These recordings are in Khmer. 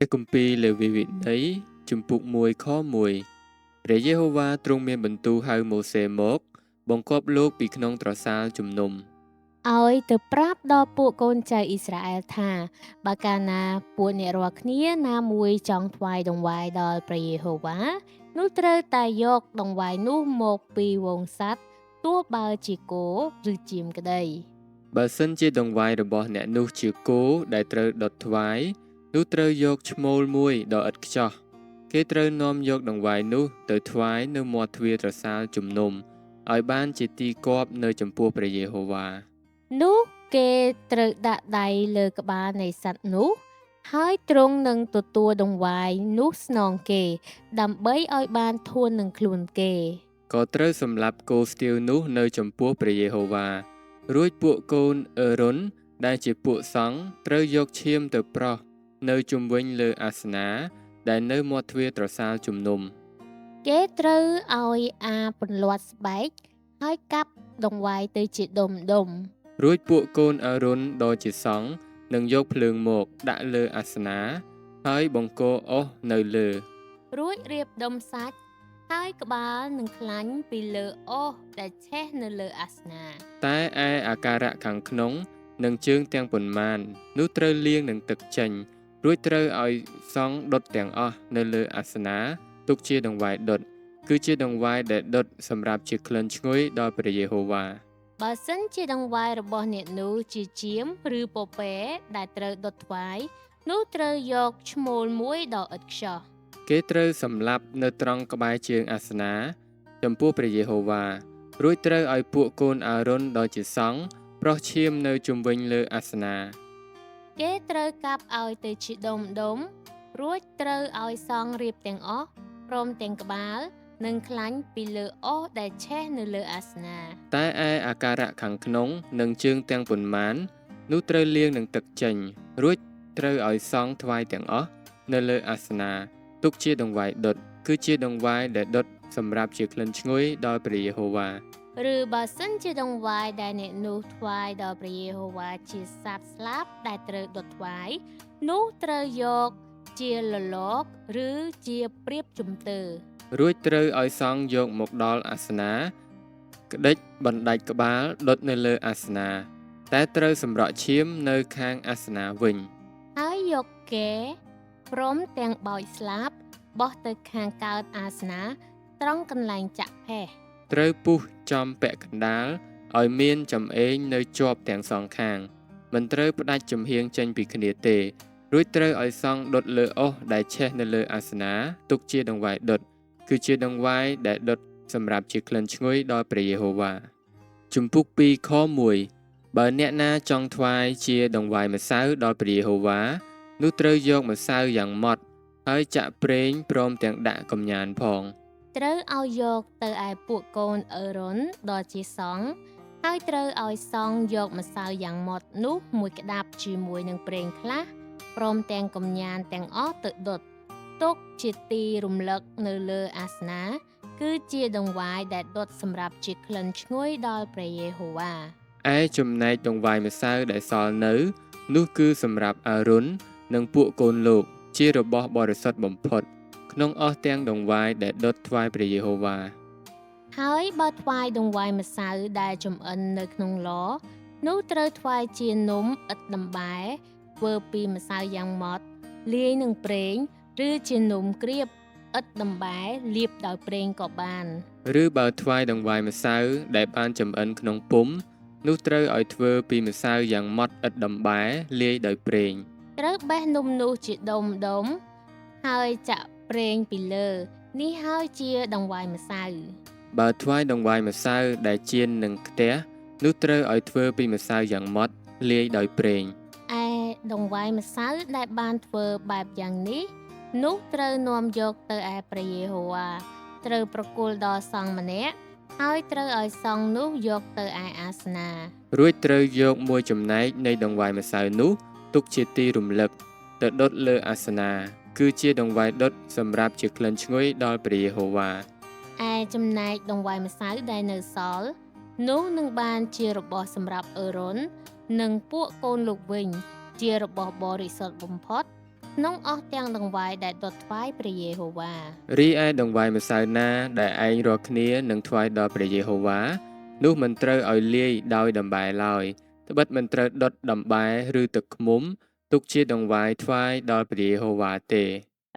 ព្រះគម្ពីរលេវីវិន័យជំពូក1ខ1ព្រះយេហូវ៉ាទ្រង់មានបន្ទូលហៅម៉ូសេមកបង្គាប់លោកពីក្នុងត្រសាលជំនុំឲ្យទៅប្រាប់ដល់ពួកកូនចៅអ៊ីស្រាអែលថាបើកាលណាពួកអ្នករាល់គ្នាណាមួយចង់ថ្វាយដង្វាយដល់ព្រះយេហូវ៉ានោះត្រូវតែយកដង្វាយនោះមកពីវងសត្វទោះបើជាគោឬជៀមក្តីបើសិនជាដង្វាយរបស់អ្នកនោះជាគោដែលត្រូវដុតថ្វាយនោះត្រូវយកឈ្មោលមួយដ៏ឥតខ្ចោះគេត្រូវនាំយកដង្វាយនោះទៅថ្វាយនៅមាត់ទ្វារត្រសាលជំនុំឲ្យបានជាទីគាប់នៅចំពោះព្រះយេហូវ៉ានោះគេត្រូវដាក់ដៃលើក្បាលនៃសត្វនោះហើយទ្រង់នឹងទទួលដង្វាយនោះស្នងគេដើម្បីឲ្យបានធួននឹងខ្លួនគេក៏ត្រូវសម្លាប់គោស្ទៀវនោះនៅចំពោះព្រះយេហូវ៉ារួចពួកកូនអឺរុនដែលជាពួកសង្ឃត្រូវយកឈាមទៅប្រោះនៅជុំវិញលើអាសនាដែលនៅមាត់ទ្វារត្រសាលជំនុំគេត្រូវឲ្យអាពន្លាត់ស្បែកហើយកាប់ដង្វាយទៅជាដុំរួចពួកកូនអឺរុនដ៏ជាសង្ឃនឹងយកភ្លើងមកដាក់លើអាសនាហើយបង្កអុសនៅលើរួចរៀបដុំសាច់ហើយក្បាលនឹងខ្លាញ់ពីលើអុសដែលឆេះនៅលើអាសនា តែឯអាការៈខាងក្នុងនិងជើងទាំងប៉ុន្មាននោះត្រូវលាងនឹងទឹកចេញរួចត្រូវឲ្យសង់ដុតទាំងអស់នៅលើអាសនាទុកជាដង្វាយដុតគឺជាដង្វាយដែលដុតសម្រាប់ជាក្លិនឈ្ងុយដល់ព្រះយេហូវ៉ាបើសិនជាដង្វាយរបស់អ្នកនោះជាជាមឬពពែដែលត្រូវដុតថ្វាយនោះត្រូវយកឈ្មោលមួយដ៏ឥតខ្ចោះគេត្រូវសម្លាប់នៅត្រង់ក្បែរជើងអាសនាចំពោះព្រះយេហូវ៉ារួចត្រូវឲ្យពួកកូនអារុនដ៏ជាសង្ឃប្រោះឈាមនៅជុំវិញលើអាសនាគេត្រូវកាប់ឲ្យទៅជាដុំរួចត្រូវឲ្យសង់រៀបទាំងអស់ព្រមទាំងក្បាលនិងខ្លាញ់ពីលើអុសដែលឆេះនៅលើអាសនាតែឯអាការៈខាងក្នុងនិងជើងទាំងប៉ុន្មាននោះត្រូវលាងនឹងទឹកចេញរួចត្រូវឲ្យសង់ថ្វាយទាំងអស់នៅលើអាសនាទុកជាដង្វាយដុតគឺជាដង្វាយដែលដុតសម្រាប់ជាក្លិនឈ្ងុយដល់ព្រះយេហូវ៉ាឬបើសិនជាដង្វាយដែលអ្នកនោះថ្វាយដល់ព្រះយេហូវ៉ាជាសត្វស្លាប់ដែលត្រូវដុតថ្វាយនោះត្រូវយកជាលលកឬជាព្រាបជំទើរួចត្រូវឲ្យសង់យកមកដល់អាសនាក្តិចបណ្ដាច់ក្បាលដុតនៅលើអាសនាតែត្រូវសម្រក់ឈាមនៅខាងអាសនាវិញហើយយកគេព្រមទាំងបោចស្លាប់បោះទៅខាងកើតអាសនាត្រង់កន្លែងចាក់ផេះត្រូវពុះចំពាក់កណ្ដាលឲ្យមានចំអេងនៅជាប់ទាំងសងខាងមិនត្រូវផ្ដាច់ចំហៀងចេញពីគ្នាទេរួចត្រូវឲ្យសង់ដុតលើអុសដែលឆេះនៅលើអាសនាទុកជាដង្វាយដុតគឺជាដង្វាយដែលដុតសម្រាប់ជាក្លិនឈ្ងុយដល់ព្រះយេហូវ៉ាជំពូក2ខ1បើអ្នកណាចង់ថ្វាយជាដង្វាយម្សៅដល់ព្រះយេហូវ៉ានោះត្រូវយកម្សៅយ៉ាងម៉ត់ហើយចាក់ប្រេងព្រមទាំងដាក់កំញានផងត្រូវឲ្យយកទៅឯពួកកូនអឺរុនដ៏ជាសង្ឃហើយត្រូវឲ្យសង់យកម្សៅយ៉ាងម៉ត់នោះមួយក្តាប់ជាមួយនឹងប្រេងខ្លះព្រមទាំងកំញានទាំងអស់ទៅដុតទុកជាទីរំលឹកនៅលើអាសនាគឺជាដង្វាយដែលដុតសម្រាប់ជាក្លិនឈ្ងុយដល់ព្រះយេហូវ៉ាឯចំណែកដង្វាយម្សៅដែលសល់នៅនោះគឺសម្រាប់អារុននិងពួកកូនលោកជារបស់បរិសុទ្ធបំផុតក្នុងអស់ទាំងដង្វាយដែលដុតថ្វាយព្រះយេហូវ៉ាហើយបើថ្វាយដង្វាយម្សៅដែលចម្អិននៅក្នុងឡនោះត្រូវថ្វាយជានំឥតដំបែធ្វើពីម្សៅយ៉ាងម៉ត់លាយនឹងប្រេងឬជានំក្រៀបឥតដំបែលាបដោយប្រេងក៏បានឬបើថ្វាយដង្វាយម្សៅដែលបានចម្អិនក្នុងពុម្ពនោះត្រូវឲ្យធ្វើពីម្សៅយ៉ាងម៉ត់ឥតដំបែលាយដោយប្រេងត្រូវបេះនំនោះជាដុំហើយចាក់ប្រេងពីលើនេះហើយជាដង្វាយម្សៅបើថ្វាយដង្វាយម្សៅដែលចៀននឹងខ្ទះនោះត្រូវឲ្យធ្វើពីម្សៅយ៉ាងម៉ត់លាយដោយប្រេងឯដង្វាយម្សៅដែលបានធ្វើបែបយ៉ាងនេះនោះត្រូវនាំយកទៅឯព្រះយេហូវ៉ាត្រូវប្រគល់ដល់សង្ឃម្នាក់ហើយត្រូវឲ្យសង្ឃនោះយកទៅឯអាសនារួចត្រូវយកមួយចំណែកនៃដង្វាយម្សៅនោះទុកជាទីរំលឹកទៅដុតលើអាសនាគឺជាដង្វាយដុតសម្រាប់ជាក្លិនឈ្ងុយដល់ព្រះយេហូវ៉ាឯចំណែកដង្វាយម្សៅដែលនៅសល់នោះនឹងបានជារបស់សម្រាប់អឺរុននិងពួកកូនលោកវិញជារបស់បរិសុទ្ធបំផុត ក្នុងអស់ទាំងដង្វាយដែលដុតថ្វាយព្រះយេហូវ៉ា រីឯដង្វាយម្សៅណាដែលឯងរាល់គ្នានឹងថ្វាយដល់ព្រះយេហូវ៉ានោះមិនត្រូវឲ្យលាយដោយដំបែឡើយត្បិតមិនត្រូវដុតដំបែឬទឹកឃ្មុំទុកជាដង្វាយថ្វាយដល់ព្រះយេហូវ៉ាទេ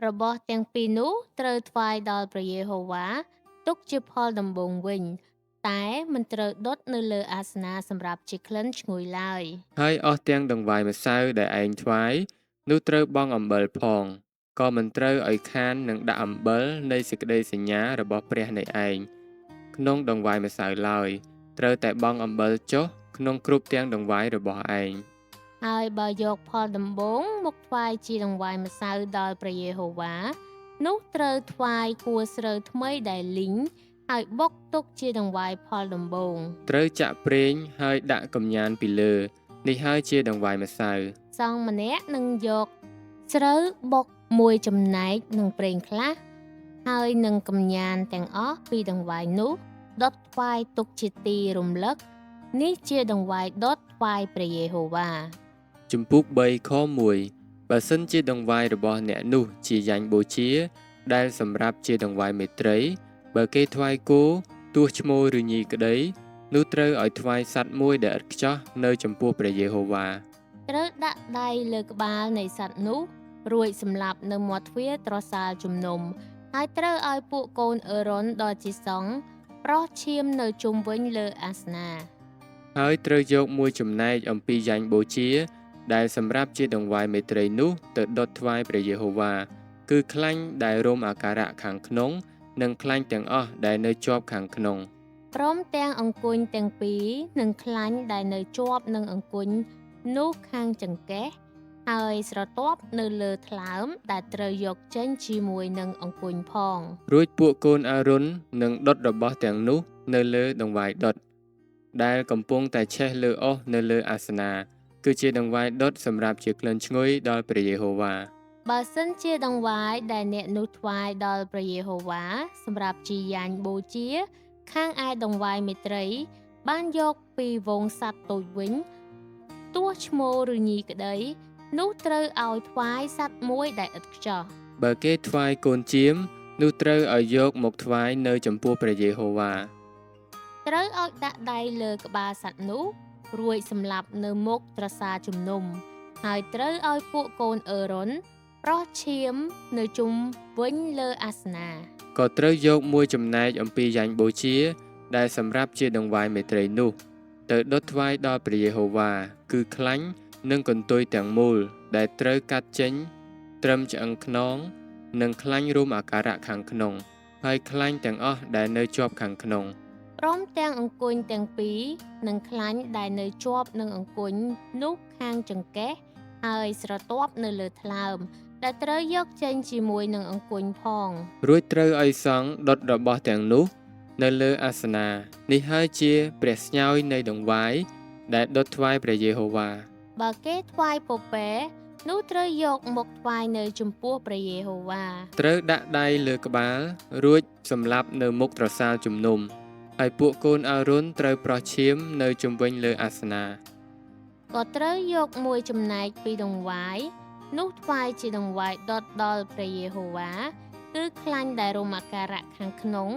របស់ទាំងពីរនោះត្រូវថ្វាយដល់ព្រះយេហូវ៉ាទុកជាផលដំបូងវិញ តែមិនត្រូវដុតនៅលើអាសនាសម្រាប់ជាក្លិនឈ្ងុយឡើយ ហើយអស់ទាំងដង្វាយម្សៅដែលឯងថ្វាយនោះត្រូវបង់អំបិលផងក៏មិនត្រូវឲ្យខាននឹងដាក់អំបិលនៃសេចក្តីសញ្ញារបស់ព្រះនៃឯងក្នុងដង្វាយម្សៅឡើយត្រូវតែបង់អំបិលចុះក្នុងគ្រប់ទាំងដង្វាយរបស់ឯង ហើយបើយកផលដំបូងមកថ្វាយជាដង្វាយម្សៅដល់ព្រះយេហូវ៉ានោះត្រូវថ្វាយគួរស្រូវថ្មីដែលលីងហើយបុកទុកជាដង្វាយផលដំបូង ត្រូវចាក់ប្រេងហើយដាក់កំញានពីលើនេះហើយជាដង្វាយម្សៅ សង្ឃម្នាក់នឹងយកស្រូវបុកមួយចំណែកនឹងប្រេងខ្លះហើយនឹងកំញានទាំងអស់ពីដង្វាយនោះដុតថ្វាយទុកជាទីរំលឹកនេះជាដង្វាយដុតថ្វាយព្រះយេហូវ៉ា ជំពូក3ខ1បើសិនជាដង្វាយរបស់អ្នកនោះជាយ៉ាញ់បូជាដែលសម្រាប់ជាដង្វាយមេត្រីបើគេថ្វាយគោទោះឈ្មោលឬញីក្តីនោះត្រូវឲ្យថ្វាយសត្វមួយដែលឥតខ្ចោះនៅចំពោះព្រះយេហូវ៉ា ត្រូវដាក់ដៃលើក្បាលនៃសត្វនោះរួចសម្លាប់នៅមាត់ទ្វារត្រសាលជំនុំហើយត្រូវឲ្យពួកកូនអេរ៉ុនដ៏ជាសង្ឃប្រោះឈាមនៅជុំវិញលើអាសនា ហើយត្រូវយកមួយចំណែកអំពីយ៉ាញ់បូជាដែលសម្រាប់ជាដង្វាយមេត្រីនោះទៅដុតថ្វាយព្រះយេហូវ៉ាគឺខ្លាញ់ដែលរោមអាការៈខាងក្នុងនិងខ្លាញ់ទាំងអស់ដែលនៅជាប់ខាងក្នុង ព្រមទាំងអង្គញ់ទាំងពីរនិងខ្លាញ់ដែលនៅជាប់នឹងអង្គញ់នោះខាងចង្កេះហើយស្រទាប់នៅលើថ្លើមដែលត្រូវយកចេញជាមួយនឹងអង្គញ់ផង រួចពួកកូនអារុននឹងដុតរបស់ទាំងនោះនៅលើដង្វាយដុតដែលកំពុងតែឆេះលើអុសនៅលើអាសនាគឺជាដង្វាយដុតសម្រាប់ជាក្លិនឈ្ងុយដល់ព្រះយេហូវ៉ា បើសិនជាដង្វាយដែលអ្នកនោះថ្វាយដល់ព្រះយេហូវ៉ាសម្រាប់ជាយ៉ាញ់បូជាខាងឯដង្វាយមេត្រីបានយកពីវងសត្វតូចវិញទោះឈ្មោលឬញីក្តីនោះត្រូវឲ្យថ្វាយសត្វមួយដែលឥតខ្ចោះ បើគេថ្វាយកូនជៀមនោះត្រូវឲ្យយកមកថ្វាយនៅចំពោះព្រះយេហូវ៉ា ត្រូវឲ្យដាក់ដៃលើក្បាលសត្វនោះរួចសម្លាប់នៅមុខត្រសាជំនុំហើយត្រូវឲ្យពួកកូនអេរ៉ុនប្រោះឈាមនៅជុំវិញលើអាសនា ក៏ត្រូវយកមួយចំណែកអំពីយ៉ាញ់បូជាដែលសម្រាប់ជាដង្វាយមេត្រីនោះទៅដុតថ្វាយដល់ព្រះយេហូវ៉ាគឺខ្លាញ់និងកន្ទុយទាំងមូលដែលត្រូវកាត់ចេញត្រឹមឆ្អឹងខ្នងនិងខ្លាញ់រោមអាការៈខាងក្នុងហើយខ្លាញ់ទាំងអស់ដែលនៅជាប់ខាងក្នុង ព្រមទាំងអង្គញ់ទាំងពីរនិងខ្លាញ់ដែលនៅជាប់នឹងអង្គញ់នោះខាងចង្កេះហើយស្រទាប់នៅលើថ្លើមដែលត្រូវយកចេញជាមួយនឹងអង្គញ់ផង រួចត្រូវឲ្យសង់ដុតរបស់ទាំងនោះនៅលើអាសនានេះហើយជាព្រះស្ញើយនៃដង្វាយដែលដុតថ្វាយព្រះយេហូវ៉ា បើគេថ្វាយពពែនោះត្រូវយកមកថ្វាយនៅចំពោះព្រះយេហូវ៉ា ត្រូវដាក់ដៃលើក្បាលរួចសម្លាប់នៅមុខត្រសាលជំនុំហើយពួកកូនអារុនត្រូវប្រោះឈាមនៅជុំវិញលើអាសនា ក៏ត្រូវយកមួយចំណែកពីដង្វាយនោះថ្វាយជាដង្វាយដុតដល់ព្រះយេហូវ៉ាគឺខ្លាញ់ដែលរោមអាការៈខាងក្នុង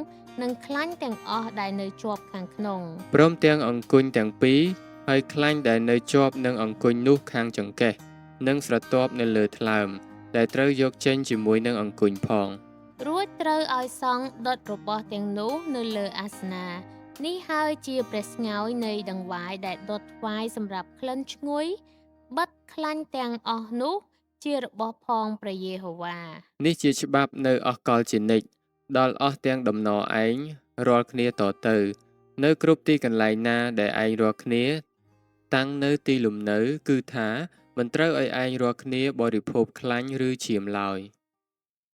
និងខ្លាញ់ទាំងអស់ដែលនៅជាប់ខាងក្នុង ព្រមទាំងអង្គញ់ទាំងពីរហើយខ្លាញ់ដែលនៅជាប់នឹងអង្គញ់នោះខាងចង្កេះនិងស្រទាប់នៅលើថ្លើមដែលត្រូវយកចេញជាមួយនឹងអង្គញ់ផង រួចត្រូវឲ្យសង់ដុតរបស់ទាំងនោះនៅលើអាសនានេះហើយជាព្រះស្ញើយនៃដង្វាយដែលដុតថ្វាយសម្រាប់ក្លិនឈ្ងុយបិទខ្លាញ់ទាំងអស់នោះជារបស់ផងព្រះយេហូវ៉ា នេះជាច្បាប់នៅអស់កលជានិច្ចដល់អស់ទាំងដំណរឯងរាល់គ្នាតទៅនៅគ្រប់ទីកន្លែងណាដែលឯងរាល់គ្នាតាំងនៅទីលំនៅគឺថាមិនត្រូវឲ្យឯងរាល់គ្នាបរិភោគខ្លាញ់ឬឈាមឡើយ